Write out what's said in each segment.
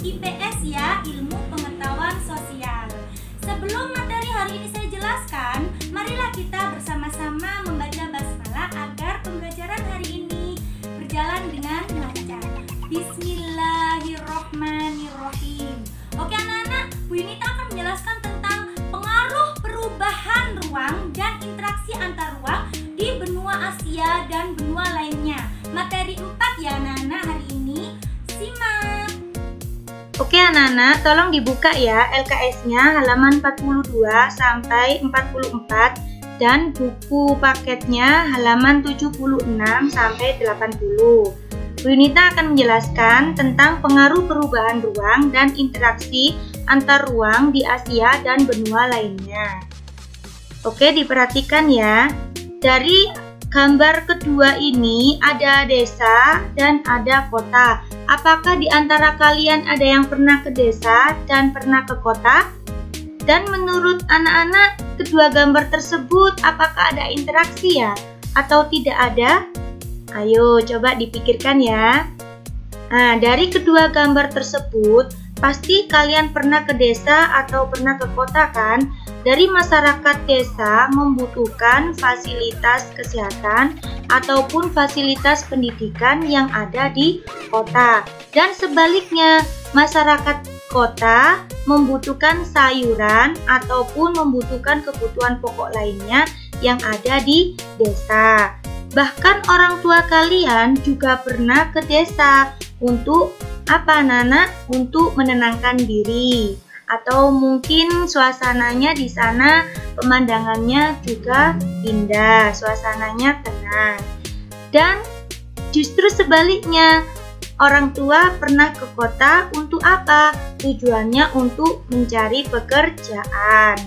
IPS ya, Ilmu Pengetahuan Sosial. Sebelum materi hari ini saya jelaskan, marilah kita bersama-sama membaca basmalah agar pembelajaran hari ini berjalan dengan lancar. Bismillahirrohmanirrohim. Oke anak-anak, Bu Yunita akan menjelaskan tentang pengaruh perubahan ruang dan interaksi antar ruang di benua Asia dan benua lainnya. Materi 4 ya anak-anak hari ini. Simak. Oke anak-anak, tolong dibuka ya LKS-nya halaman 42 sampai 44 dan buku paketnya halaman 76 sampai 80. Bu Yunita akan menjelaskan tentang pengaruh perubahan ruang dan interaksi antar ruang di Asia dan benua lainnya. Oke, diperhatikan ya. Dari gambar kedua ini ada desa dan ada kota. Apakah di antara kalian ada yang pernah ke desa dan pernah ke kota? Dan menurut anak-anak, kedua gambar tersebut apakah ada interaksi ya? Atau tidak ada? Ayo coba dipikirkan ya. Nah, dari kedua gambar tersebut, pasti kalian pernah ke desa atau pernah ke kota kan? Dari masyarakat desa membutuhkan fasilitas kesehatan ataupun fasilitas pendidikan yang ada di kota. Dan sebaliknya, masyarakat kota membutuhkan sayuran ataupun membutuhkan kebutuhan pokok lainnya yang ada di desa. Bahkan orang tua kalian juga pernah ke desa untuk apa Nana? Untuk menenangkan diri. Atau mungkin suasananya di sana pemandangannya juga indah, suasananya tenang. Dan justru sebaliknya, orang tua pernah ke kota untuk apa? Tujuannya untuk mencari pekerjaan.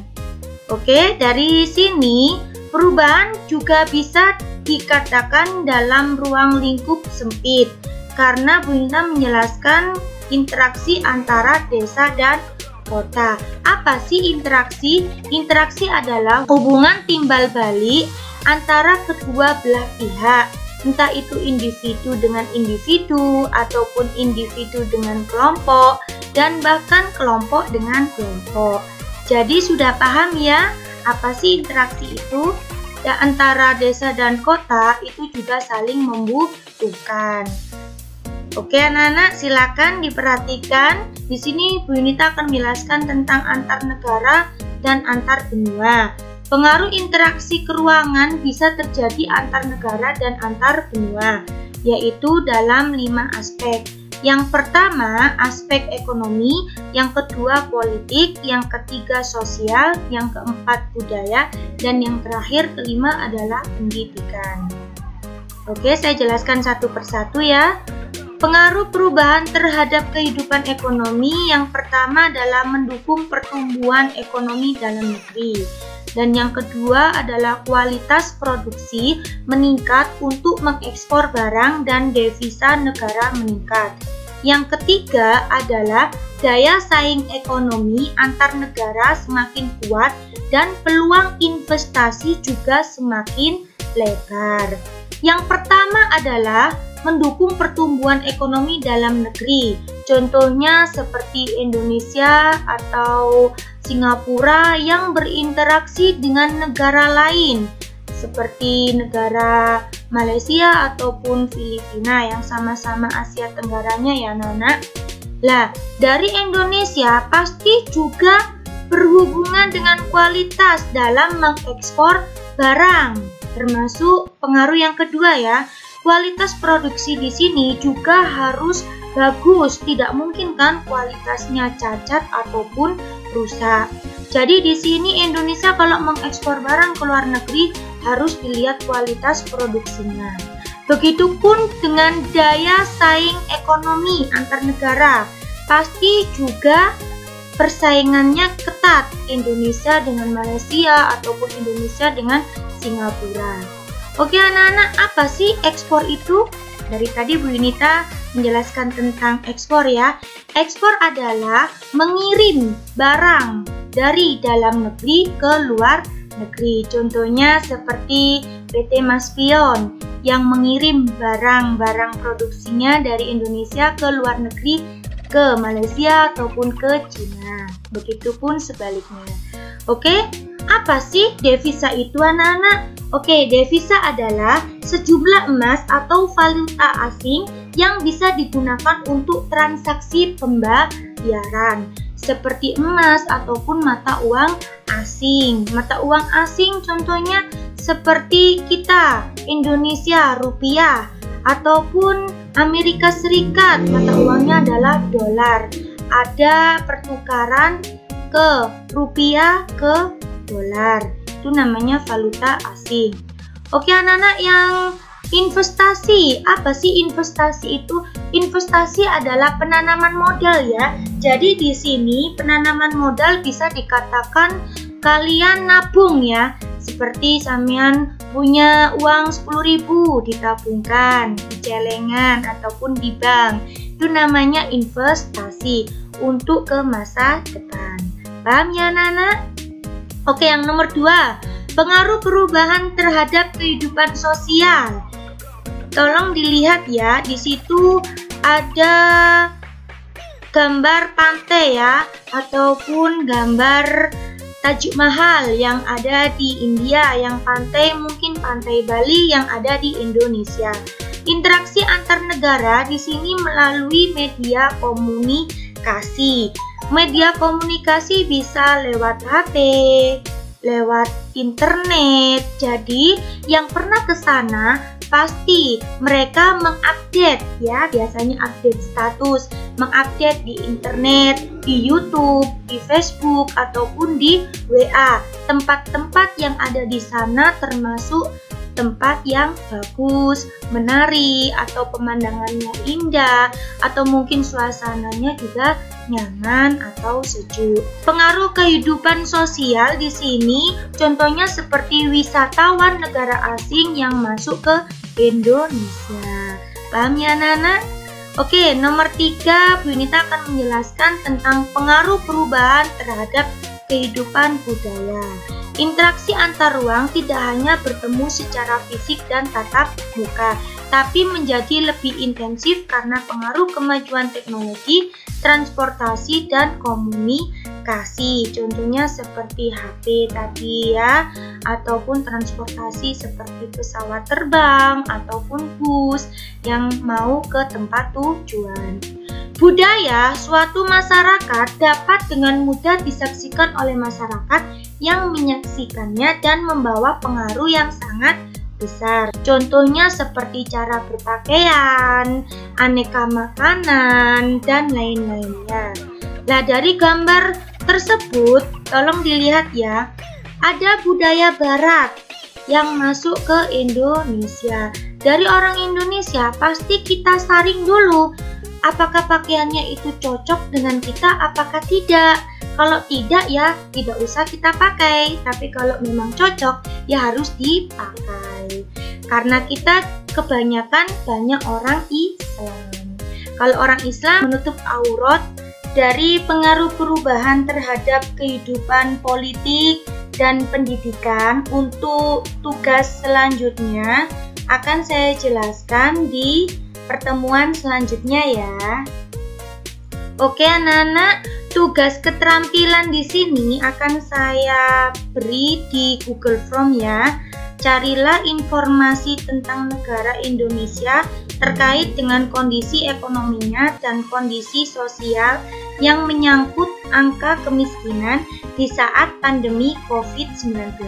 Oke, dari sini perubahan juga bisa dikatakan dalam ruang lingkup sempit karena Bu Yunita menjelaskan interaksi antara desa dan kota. Apa sih interaksi? Interaksi adalah hubungan timbal balik antara kedua belah pihak, entah itu individu dengan individu ataupun individu dengan kelompok dan bahkan kelompok dengan kelompok. Jadi sudah paham ya apa sih interaksi itu? Ya, antara desa dan kota itu juga saling membutuhkan. Oke anak-anak, silakan diperhatikan. Di sini Bu Yunita akan menjelaskan tentang antar negara dan antar benua. Pengaruh interaksi keruangan bisa terjadi antar negara dan antar benua, yaitu dalam 5 aspek. Yang pertama, aspek ekonomi, yang kedua politik, yang ketiga sosial, yang keempat budaya, dan yang terakhir kelima adalah pendidikan. Oke, saya jelaskan satu persatu ya. Pengaruh perubahan terhadap kehidupan ekonomi yang pertama adalah mendukung pertumbuhan ekonomi dalam negeri. Dan yang kedua adalah kualitas produksi meningkat untuk mengekspor barang dan devisa negara meningkat. Yang ketiga adalah daya saing ekonomi antar negara semakin kuat dan peluang investasi juga semakin lebar. Yang pertama adalah mendukung pertumbuhan ekonomi dalam negeri. Contohnya seperti Indonesia atau Singapura yang berinteraksi dengan negara lain seperti negara Malaysia ataupun Filipina yang sama-sama Asia Tenggaranya ya anak-anak. Lah, dari Indonesia pasti juga berhubungan dengan kualitas dalam mengekspor barang. Termasuk pengaruh yang kedua ya, kualitas produksi di sini juga harus bagus, tidak mungkin kan kualitasnya cacat ataupun rusak. Jadi di sini Indonesia kalau mengekspor barang ke luar negeri harus dilihat kualitas produksinya. Begitupun dengan daya saing ekonomi antar negara, pasti juga persaingannya ketat Indonesia dengan Malaysia ataupun Indonesia dengan Singapura. Oke anak-anak, apa sih ekspor itu? Dari tadi Bu Yunita menjelaskan tentang ekspor ya. Ekspor adalah mengirim barang dari dalam negeri ke luar negeri. Contohnya seperti PT Maspion yang mengirim barang-barang produksinya dari Indonesia ke luar negeri ke Malaysia ataupun ke Cina. Begitupun sebaliknya. Oke, apa sih devisa itu anak-anak? Oke, devisa adalah sejumlah emas atau valuta asing yang bisa digunakan untuk transaksi pembayaran seperti emas ataupun mata uang asing. Mata uang asing contohnya seperti kita, Indonesia, rupiah, ataupun Amerika Serikat, mata uangnya adalah dolar. Ada pertukaran ke rupiah ke dolar, itu namanya valuta asing. Oke anak-anak, yang investasi, apa sih investasi itu? Investasi adalah penanaman modal ya. Jadi di sini penanaman modal bisa dikatakan kalian nabung ya. Seperti sampean punya uang 10.000 ditabungkan di celengan ataupun di bank. Itu namanya investasi untuk ke masa depan. Paham ya anak-anak? Oke, yang nomor 2, pengaruh perubahan terhadap kehidupan sosial. Tolong dilihat ya, di situ ada gambar pantai ya, ataupun gambar Tajuk Mahal yang ada di India, yang pantai mungkin pantai Bali yang ada di Indonesia. Interaksi antar negara di sini melalui media komunikasi. Media komunikasi bisa lewat HP, lewat internet. Jadi yang pernah ke sana pasti mereka mengupdate ya, biasanya update status, mengupdate di internet, di YouTube, di Facebook ataupun di WA. Tempat-tempat yang ada di sana termasuk tempat yang bagus, menarik, atau pemandangannya indah, atau mungkin suasananya juga nyaman atau sejuk. Pengaruh kehidupan sosial di sini contohnya seperti wisatawan negara asing yang masuk ke Indonesia. Paham ya anak-anak? Oke, nomor 3, Bu Yunita akan menjelaskan tentang pengaruh perubahan terhadap kehidupan budaya. Interaksi antar ruang tidak hanya bertemu secara fisik dan tatap muka, tapi menjadi lebih intensif karena pengaruh kemajuan teknologi, transportasi, dan komunikasi. Contohnya seperti HP tadi ya, ataupun transportasi seperti pesawat terbang ataupun bus yang mau ke tempat tujuan. Budaya suatu masyarakat dapat dengan mudah disaksikan oleh masyarakat yang menyaksikannya dan membawa pengaruh yang sangat besar. Contohnya seperti cara berpakaian, aneka makanan, dan lain-lainnya. Nah, dari gambar tersebut, tolong dilihat ya, ada budaya barat yang masuk ke Indonesia. Dari orang Indonesia, pasti kita saring dulu apakah pakaiannya itu cocok dengan kita, apakah tidak. Kalau tidak ya tidak usah kita pakai, tapi kalau memang cocok ya harus dipakai. Karena kita kebanyakan banyak orang Islam. Kalau orang Islam menutup aurat. Dari pengaruh perubahan terhadap kehidupan politik dan pendidikan, untuk tugas selanjutnya akan saya jelaskan di pertemuan selanjutnya ya. Oke anak-anak, tugas keterampilan di sini akan saya beri di Google Form ya. Carilah informasi tentang negara Indonesia terkait dengan kondisi ekonominya dan kondisi sosial yang menyangkut angka kemiskinan di saat pandemi COVID-19.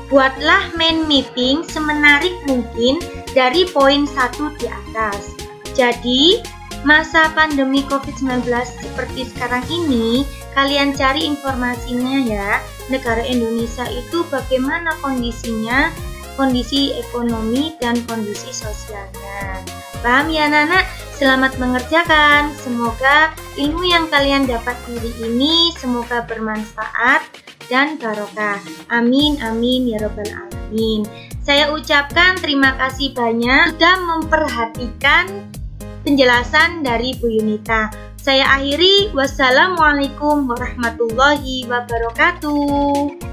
Buatlah mind mapping semenarik mungkin dari poin 1 di atas. Jadi, masa pandemi COVID-19 seperti sekarang ini, kalian cari informasinya ya. Negara Indonesia itu bagaimana kondisinya, kondisi ekonomi dan kondisi sosialnya. Paham ya anak-anak? Selamat mengerjakan. Semoga ilmu yang kalian dapat hari ini semoga bermanfaat dan barokah. Amin amin ya robbal alamin. Saya ucapkan terima kasih banyak sudah memperhatikan penjelasan dari Bu Yunita. Saya akhiri, wassalamualaikum warahmatullahi wabarakatuh.